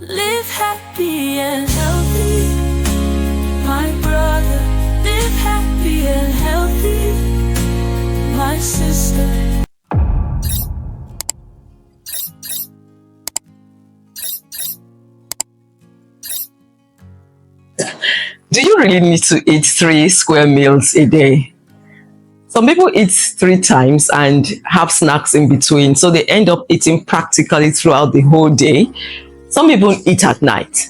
Live happy and healthy, my brother. Live happy and healthy, my sister. Do you really need to eat 3 square meals a day? Some people eat 3 times and have snacks in between, so they end up eating practically throughout the whole day. Some people eat at night.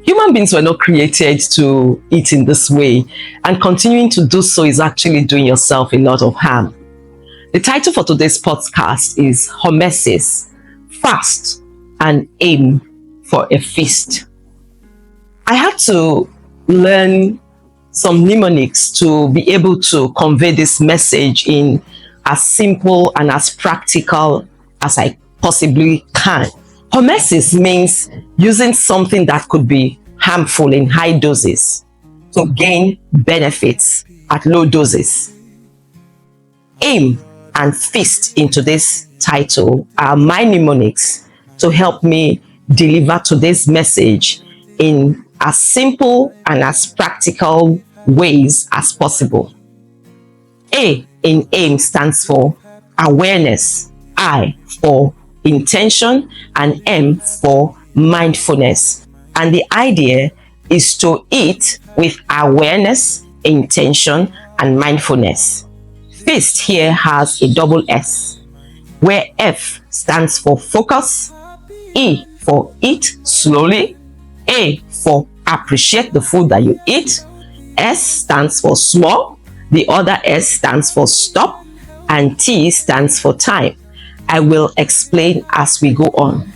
Human beings were not created to eat in this way, and continuing to do so is actually doing yourself a lot of harm. The title for today's podcast is Hormesis, Fast and Aim for a Feast. I had to learn some mnemonics to be able to convey this message in as simple and as practical as I possibly can. Hormesis means using something that could be harmful in high doses to gain benefits at low doses. Aim and feast into this title are my mnemonics to help me deliver today's message in as simple and as practical ways as possible. A in AIM stands for awareness, I for intention, and M for mindfulness. And the idea is to eat with awareness, intention, and mindfulness. Feast here has a double S, where F stands for focus, E for eat slowly, A for appreciate the food that you eat, S stands for small, the other S stands for stop, and T stands for time. I will explain as we go on.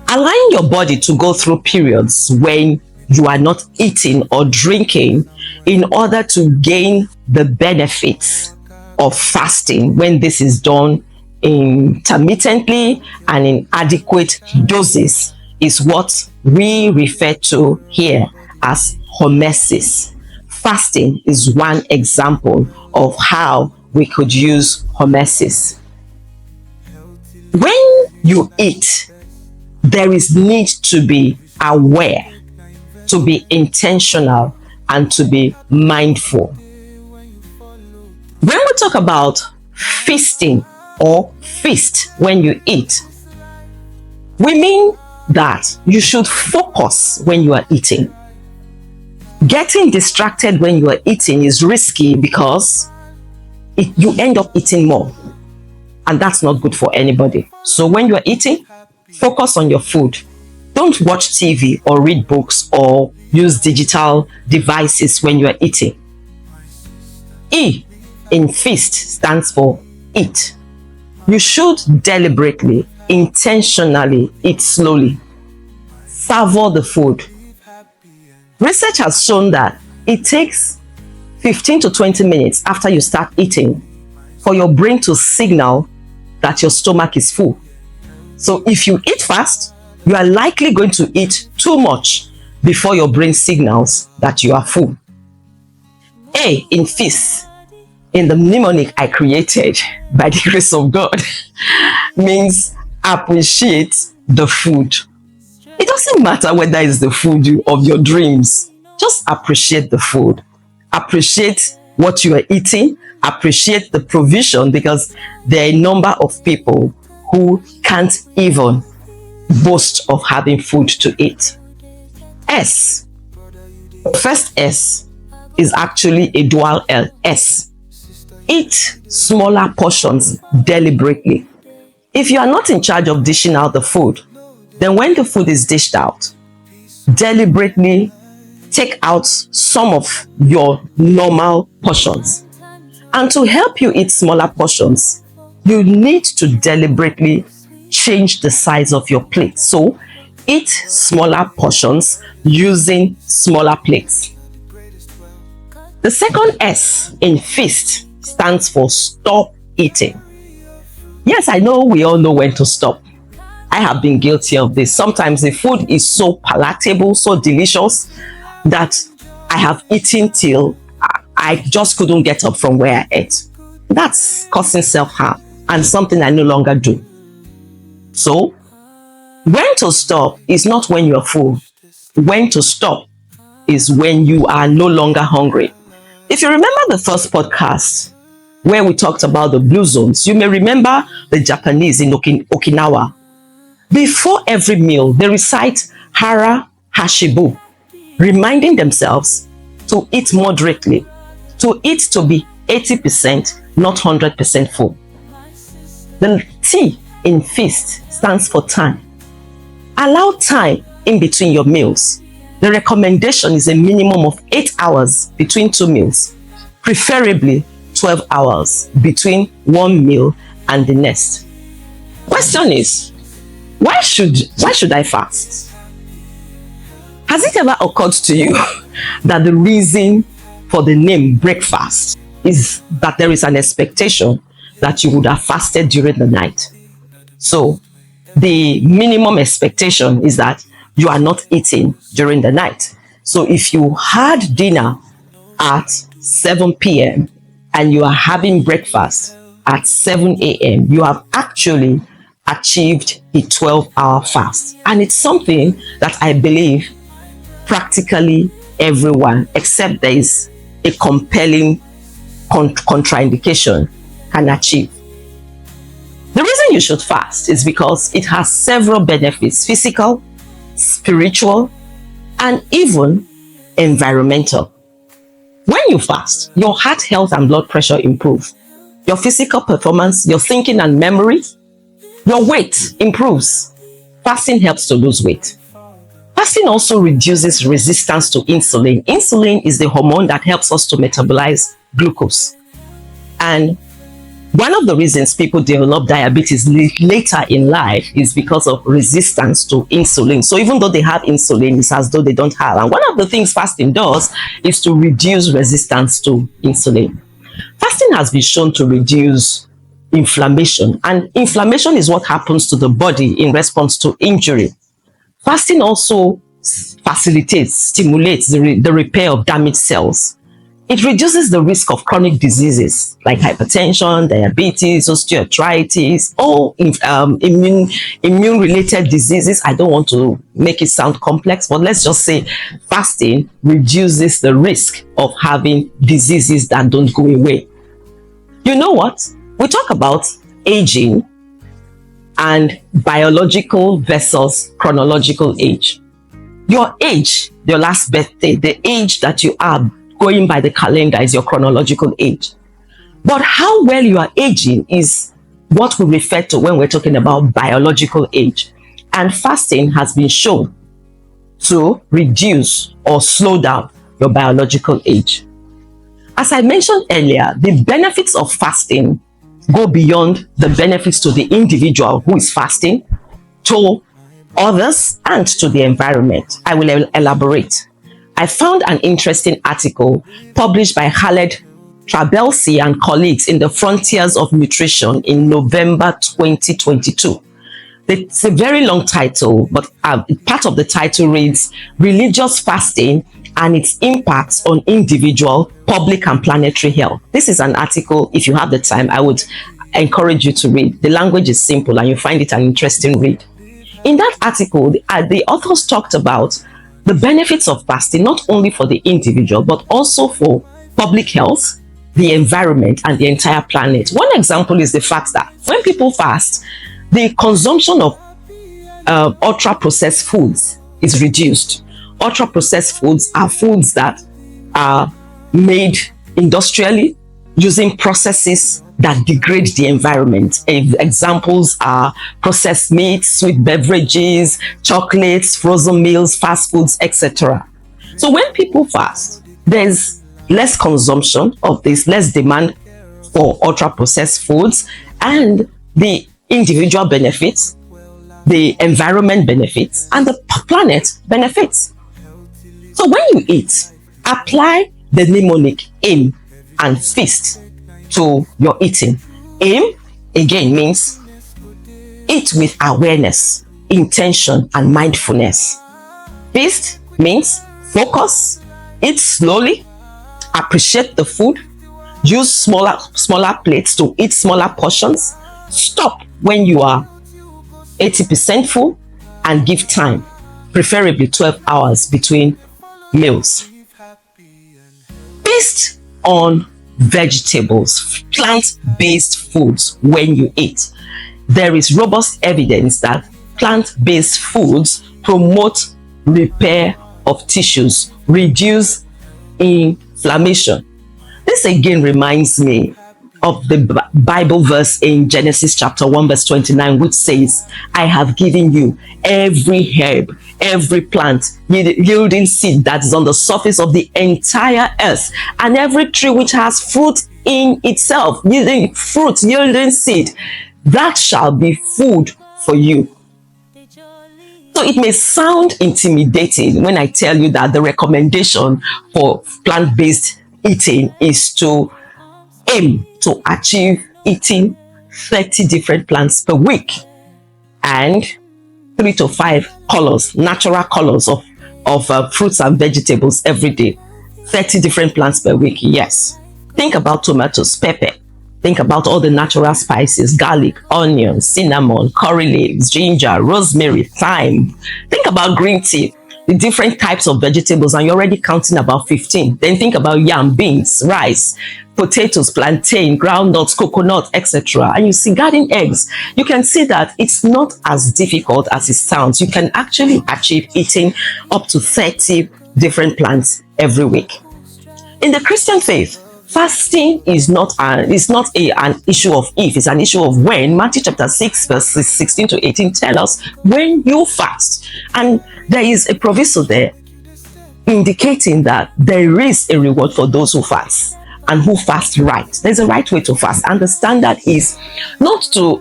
Allowing your body to go through periods when you are not eating or drinking in order to gain the benefits of fasting, when this is done intermittently and in adequate doses, is what we refer to here as hormesis. Fasting is one example of how we could use hormesis. When you eat, there is need to be aware, to be intentional, and to be mindful. When we talk about feasting or feast when you eat, we mean that you should focus when you are eating. Getting distracted when you are eating is risky because you end up eating more, and that's not good for anybody. So when you are eating, focus on your food. Don't watch TV or read books or use digital devices when you are eating. E in feast stands for eat. You should deliberately, intentionally eat slowly. Savor the food. Research has shown that it takes 15 to 20 minutes after you start eating for your brain to signal that your stomach is full. So if you eat fast, you are likely going to eat too much before your brain signals that you are full. A in feast, in the mnemonic I created by the grace of God, means appreciate the food. It doesn't matter whether it's the food of your dreams. Just appreciate the food. Appreciate what you are eating. Appreciate the provision, because there are a number of people who can't even boast of having food to eat. S. First S is actually a dual L. S. Eat smaller portions deliberately. If you are not in charge of dishing out the food, then when the food is dished out, deliberately take out some of your normal portions. And to help you eat smaller portions, you need to deliberately change the size of your plate. So eat smaller portions using smaller plates. The second S in feast stands for stop eating. Yes, I know we all know when to stop. I have been guilty of this. Sometimes the food is so palatable, so delicious, that I have eaten till I just couldn't get up from where I ate. That's causing self-harm and something I no longer do. So When to stop is not when you're full. When to stop is when you are no longer hungry. If you remember the first podcast where we talked about the blue zones, you may remember the Japanese in Okinawa. Before every meal, they recite Hara Hashibu, reminding themselves to eat moderately, to eat to be 80%, not 100% full. The T in feast stands for time. Allow time in between your meals. The recommendation is a minimum of 8 hours between two meals, preferably 12 hours between one meal and the next. Question is, why should I fast? Has it ever occurred to you that the reason for the name breakfast is that there is an expectation that you would have fasted during the night? So the minimum expectation is that you are not eating during the night. So if you had dinner at 7 p.m. and you are having breakfast at 7 a.m., you have actually achieved a 12-hour fast. And it's something that I believe practically everyone, except there is a compelling contraindication, can achieve. The reason you should fast is because it has several benefits: physical, spiritual, and even environmental. When you fast, your heart health and blood pressure improve. Your physical performance, your thinking and memory, your weight improves. Fasting helps to lose weight. Fasting also reduces resistance to insulin. Insulin is the hormone that helps us to metabolize glucose. And one of the reasons people develop diabetes later in life is because of resistance to insulin. So even though they have insulin, it's as though they don't have. And one of the things fasting does is to reduce resistance to insulin. Fasting has been shown to reduce inflammation, and inflammation is what happens to the body in response to injury. Fasting also facilitates, stimulates the repair of damaged cells. It reduces the risk of chronic diseases like hypertension, diabetes, osteoarthritis, or immune-related diseases. I don't want to make it sound complex, but let's just say fasting reduces the risk of having diseases that don't go away. You know what? We talk about aging and biological versus chronological age. Your age, your last birthday, the age that you are going by the calendar is your chronological age. But how well you are aging is what we refer to when we're talking about biological age. And fasting has been shown to reduce or slow down your biological age. As I mentioned earlier, the benefits of fasting go beyond the benefits to the individual who is fasting, to others, and to the environment. I will elaborate. I found an interesting article published by Khaled Trabelsi and colleagues in the Frontiers of Nutrition in November 2022. It's a very long title, but part of the title reads Religious Fasting and its Impacts on Individual, Public and Planetary Health. This is an article, if you have the time, I would encourage you to read. The language is simple and you find it an interesting read. In that article, the authors talked about the benefits of fasting, not only for the individual, but also for public health, the environment, and the entire planet. One example is the fact that when people fast, the consumption of ultra-processed foods is reduced. Ultra-processed foods are foods that are made industrially using processes that degrade the environment. Examples are processed meats, sweet beverages, chocolates, frozen meals, fast foods, etc. So when people fast, there's less consumption of this, less demand for ultra-processed foods, and the individual benefits, the environment benefits, and the planet benefits. So when you eat, apply the mnemonic aim and feast to your eating. Aim, again, means eat with awareness, intention, and mindfulness. Feast means focus, eat slowly, appreciate the food, use smaller plates to eat smaller portions, stop when you are 80% full, and give time, preferably 12 hours between meals. Feast on vegetables, plant-based foods when you eat. There is robust evidence that plant-based foods promote repair of tissues, reduce inflammation. This again reminds me of the Bible verse in Genesis chapter 1 verse 29, which says, I have given you every herb, every plant yielding seed that is on the surface of the entire earth, and every tree which has fruit in itself, yielding fruit, yielding seed, that shall be food for you. So it may sound intimidating when I tell you that the recommendation for plant-based eating is to aim to achieve eating 30 different plants per week and 3 to 5 colors, natural colors of fruits and vegetables every day. 30 different plants per week, yes. Think about tomatoes, pepper. Think about all the natural spices, garlic, onion, cinnamon, curry leaves, ginger, rosemary, thyme. Think about green tea, the different types of vegetables, and you're already counting about 15. Then think about yam, beans, rice, potatoes, plantain, groundnuts, coconut, etc. And you see garden eggs. You can see that it's not as difficult as it sounds. You can actually achieve eating up to 30 different plants every week. In the Christian faith, fasting is not an issue of if, it's an issue of when. Matthew chapter 6 verses 16 to 18 tell us when you fast. And there is a proviso there indicating that there is a reward for those who fast and who fast right. There's a right way to fast, and the standard is not to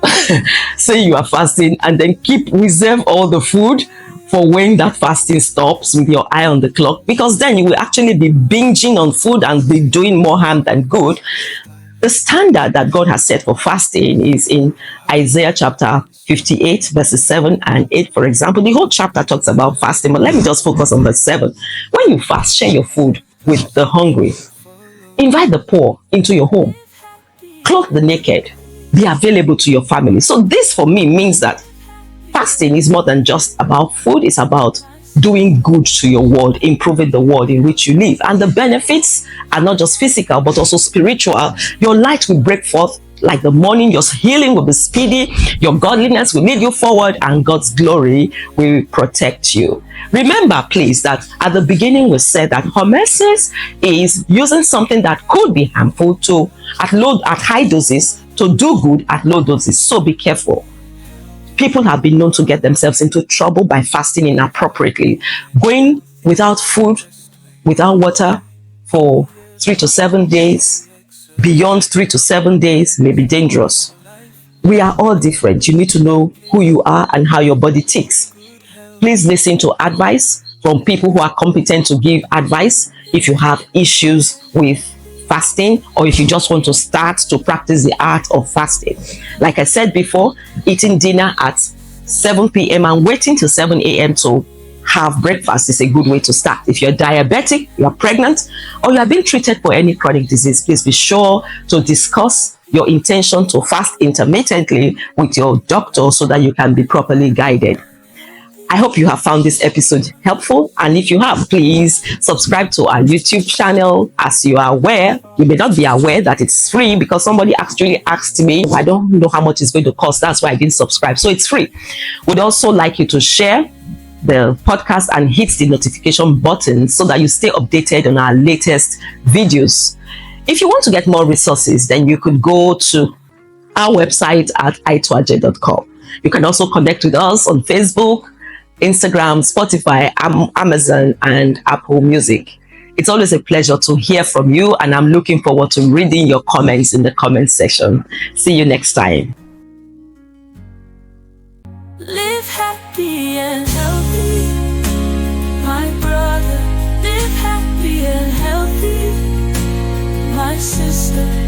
say you are fasting and then reserve all the food for when that fasting stops with your eye on the clock, because then you will actually be binging on food and be doing more harm than good. The standard that God has set for fasting is in Isaiah chapter 58 verses 7 and 8, for example. The whole chapter talks about fasting, but let me just focus on verse 7. When you fast, share your food with the hungry. Invite the poor into your home. Clothe the naked. Be available to your family. So this for me means that fasting is more than just about food. It's about doing good to your world, improving the world in which you live. And the benefits are not just physical, but also spiritual. Your light will break forth like the morning. Your healing will be speedy. Your godliness will lead you forward, and God's glory will protect you. Remember, please, that at the beginning we said that hormesis is using something that could be harmful at high doses to do good at low doses. So be careful. People have been known to get themselves into trouble by fasting inappropriately. Going without food, without water for 3 to 7 days, beyond 3 to 7 days may be dangerous. We are all different. You need to know who you are and how your body ticks. Please listen to advice from people who are competent to give advice if you have issues with fasting, or if you just want to start to practice the art of fasting. Like I said before, eating dinner at 7 p.m. and waiting till 7 a.m. to have breakfast is a good way to start. If you're diabetic, you're pregnant, or you are being treated for any chronic disease, please be sure to discuss your intention to fast intermittently with your doctor so that you can be properly guided. I hope you have found this episode helpful, and if you have, please subscribe to our YouTube channel. As you are aware, you may not be aware that it's free, because somebody actually asked me, I don't know how much it's going to cost, that's why I didn't subscribe. So it's free. We'd also like you to share the podcast and hit the notification button so that you stay updated on our latest videos. If you want to get more resources, then you could go to our website at itoaje.com. You can also connect with us on Facebook, Instagram, Spotify, Amazon, and Apple Music. It's always a pleasure to hear from you, and I'm looking forward to reading your comments in the comment section. See you next time. Live happy and healthy, my brother. Live happy and healthy, my sister.